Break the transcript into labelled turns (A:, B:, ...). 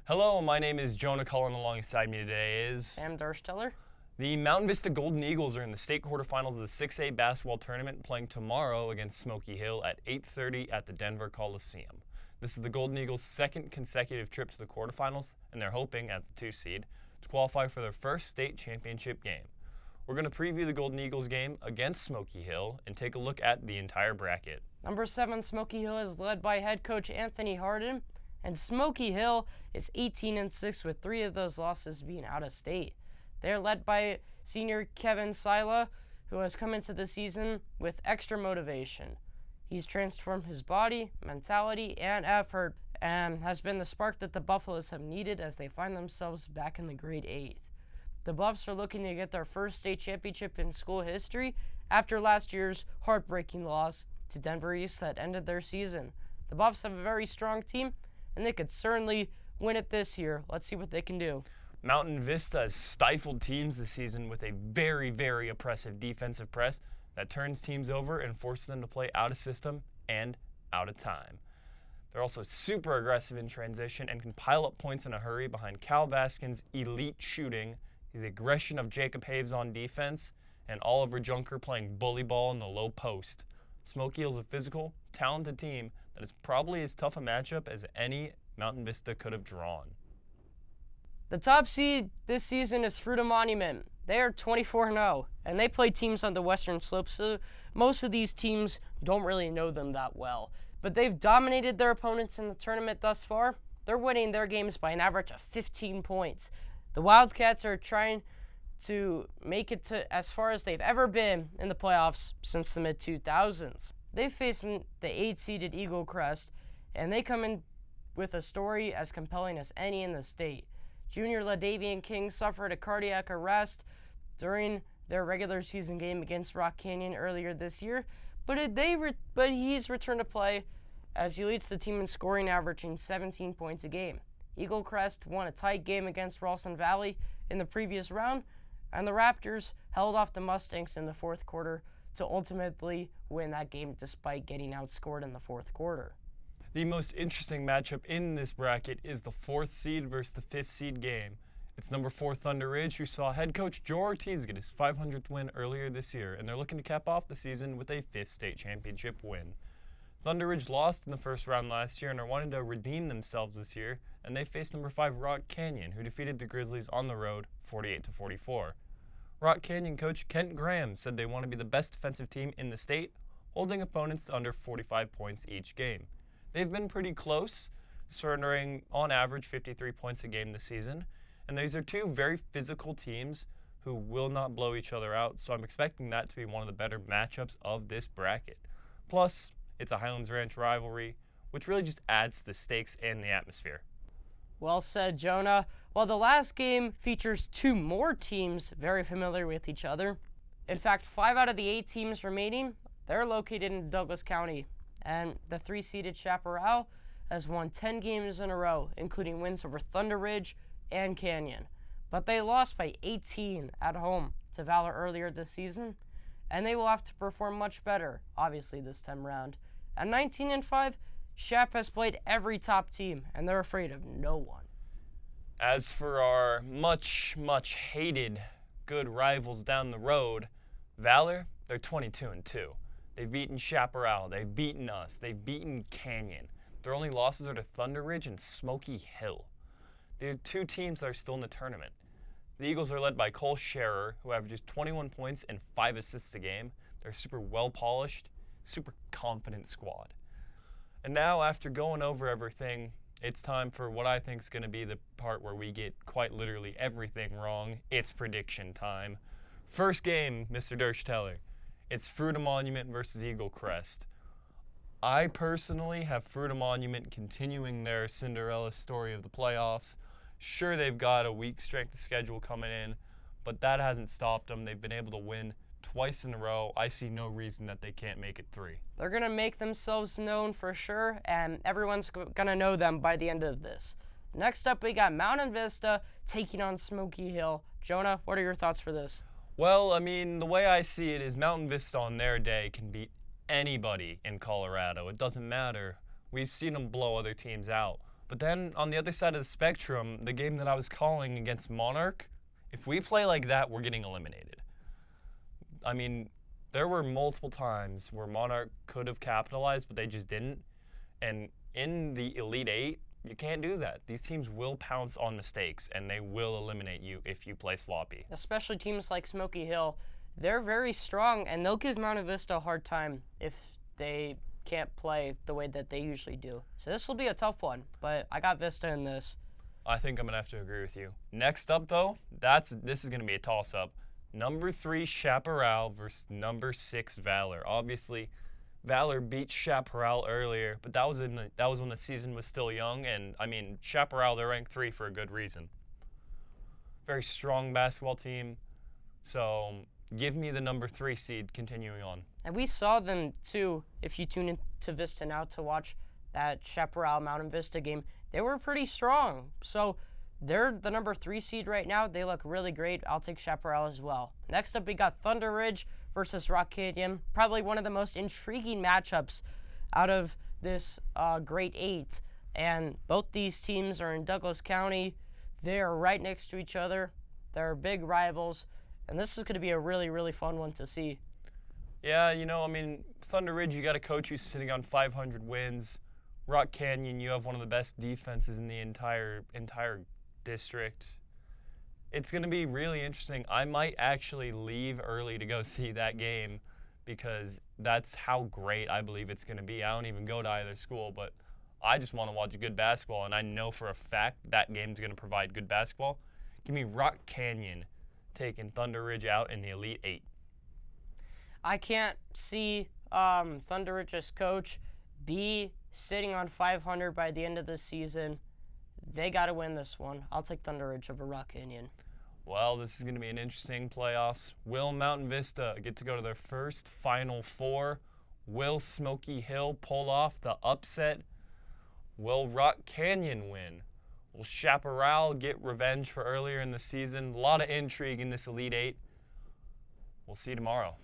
A: Hello, my name is Jonah. Cullen. Alongside me today is
B: Sam Dershteller.
A: The Mountain Vista Golden Eagles are in the state quarterfinals of the 6A basketball tournament, playing tomorrow against Smoky Hill at 8:30 at the Denver Coliseum. This is the Golden Eagles' second consecutive trip to the quarterfinals, and they're hoping, as the 2 seed, to qualify for their first state championship game. We're going to preview the Golden Eagles game against Smoky Hill and take a look at the entire bracket.
B: Number 7 Smoky Hill is led by head coach Anthony Harden, and Smoky Hill is 18-6 with 3 of those losses being out of state. They're led by senior Kevin Sila, who has come into the season with extra motivation. He's transformed his body, mentality, and effort, and has been the spark that the Buffaloes have needed as they find themselves back in the grade 8. The Buffs are looking to get their first state championship in school history after last year's heartbreaking loss to Denver East that ended their season. The Buffs have a very strong team, and they could certainly win it this year. Let's see what they can do.
A: Mountain Vista has stifled teams this season with a very, very oppressive defensive press that turns teams over and forces them to play out of system and out of time. They're also super aggressive in transition and can pile up points in a hurry behind Cal Baskin's elite shooting, the aggression of Jacob Haves on defense, and Oliver Junker playing bully ball in the low post. Smoky Hill is a physical, talented team that is probably as tough a matchup as any Mountain Vista could have drawn.
B: The top seed this season is Fruita Monument. They are 24-0, and they play teams on the Western Slope, so most of these teams don't really know them that well. But they've dominated their opponents in the tournament thus far. They're winning their games by an average of 15 points. The Wildcats are trying to make it to as far as they've ever been in the playoffs since the mid-2000s. They face the 8-seeded Eagle Crest, and they come in with a story as compelling as any in the state. Junior LaDavian King suffered a cardiac arrest during their regular season game against Rock Canyon earlier this year, but he's returned to play as he leads the team in scoring, averaging 17 points a game. Eagle Crest won a tight game against Ralston Valley in the previous round, and the Raptors held off the Mustangs in the fourth quarter to ultimately win that game despite getting outscored in the fourth quarter.
A: The most interesting matchup in this bracket is the 4th seed versus the 5th seed game. It's number 4 Thunder Ridge, who saw head coach Joe Ortiz get his 500th win earlier this year, and they're looking to cap off the season with a 5th state championship win. Thunder Ridge lost in the first round last year and are wanting to redeem themselves this year, and they face number 5 Rock Canyon, who defeated the Grizzlies on the road 48-44. Rock Canyon coach Kent Graham said they want to be the best defensive team in the state, holding opponents to under 45 points each game. They've been pretty close, surrendering on average 53 points a game this season, and these are 2 very physical teams who will not blow each other out, so I'm expecting that to be one of the better matchups of this bracket. Plus, it's a Highlands Ranch rivalry, which really just adds to the stakes and the atmosphere.
B: Well said, Jonah. While the last game features 2 more teams very familiar with each other, in fact, 5 out of the 8 teams remaining, they're located in Douglas County. And the 3-seeded Chaparral has won 10 games in a row, including wins over Thunder Ridge and Canyon. But they lost by 18 at home to Valor earlier this season, and they will have to perform much better, obviously, this time around. At 19-5, Chap has played every top team, and they're afraid of no one.
A: As for our much, much hated good rivals down the road, Valor, they're 22-2. They've beaten Chaparral, they've beaten us, they've beaten Canyon. Their only losses are to Thunder Ridge and Smoky Hill. They're 2 teams that are still in the tournament. The Eagles are led by Cole Scherer, who averages 21 points and 5 assists a game. They're a super well-polished, super confident squad. And now, after going over everything, it's time for what I think is going to be the part where we get quite literally everything wrong. It's prediction time. First game, Mr. Dershteller. It's Fruita Monument versus Eagle Crest. I personally have Fruita Monument continuing their Cinderella story of the playoffs. Sure, they've got a weak strength of schedule coming in, but that hasn't stopped them. They've been able to win twice in a row. I see no reason that they can't make it 3.
B: They're going to make themselves known for sure, and everyone's going to know them by the end of this. Next up, we got Mountain Vista taking on Smoky Hill. Jonah, what are your thoughts for this?
A: Well, I mean, the way I see it is Mountain Vista on their day can beat anybody in Colorado. It doesn't matter. We've seen them blow other teams out. But then on the other side of the spectrum, the game that I was calling against Monarch, if we play like that, we're getting eliminated. I mean, there were multiple times where Monarch could have capitalized, but they just didn't. And in the Elite Eight, you can't do that. These teams will pounce on mistakes, and they will eliminate you if you play sloppy.
B: Especially teams like Smoky Hill. They're very strong, and they'll give Mount Vista a hard time if they can't play the way that they usually do. So this will be a tough one, but I got Vista in this.
A: I think I'm going to have to agree with you. Next up, though, this is going to be a toss-up. Number 3 Chaparral versus number 6 Valor. Obviously, Valor beat Chaparral earlier, but that was when the season was still young. And I mean, Chaparral, they're ranked 3 for a good reason. Very strong basketball team. So give me the number 3 seed. Continuing on.
B: And we saw them too. If you tune into Vista now to watch that Chaparral Mountain Vista game, they were pretty strong. So they're the number 3 seed right now. They look really great. I'll take Chaparral as well. Next up, we got Thunder Ridge versus Rock Canyon. Probably one of the most intriguing matchups out of this Grade 8. And both these teams are in Douglas County. They're right next to each other. They're big rivals. And this is going to be a really, really fun one to see.
A: Yeah, you know, I mean, Thunder Ridge, you got a coach who's sitting on 500 wins. Rock Canyon, you have one of the best defenses in the entire district. It's going to be really interesting. I might actually leave early to go see that game because that's how great I believe it's going to be. I don't even go to either school, but I just want to watch good basketball, and I know for a fact that game's going to provide good basketball. Give me Rock Canyon taking Thunder Ridge out in the Elite 8.
B: I can't see Thunder Ridge's coach be sitting on 500 by the end of the season. They got to win this one. I'll take Thunder Ridge over Rock Canyon.
A: Well, this is going to be an interesting playoffs. Will Mountain Vista get to go to their first Final Four? Will Smoky Hill pull off the upset? Will Rock Canyon win? Will Chaparral get revenge for earlier in the season? A lot of intrigue in this Elite 8. We'll see you tomorrow.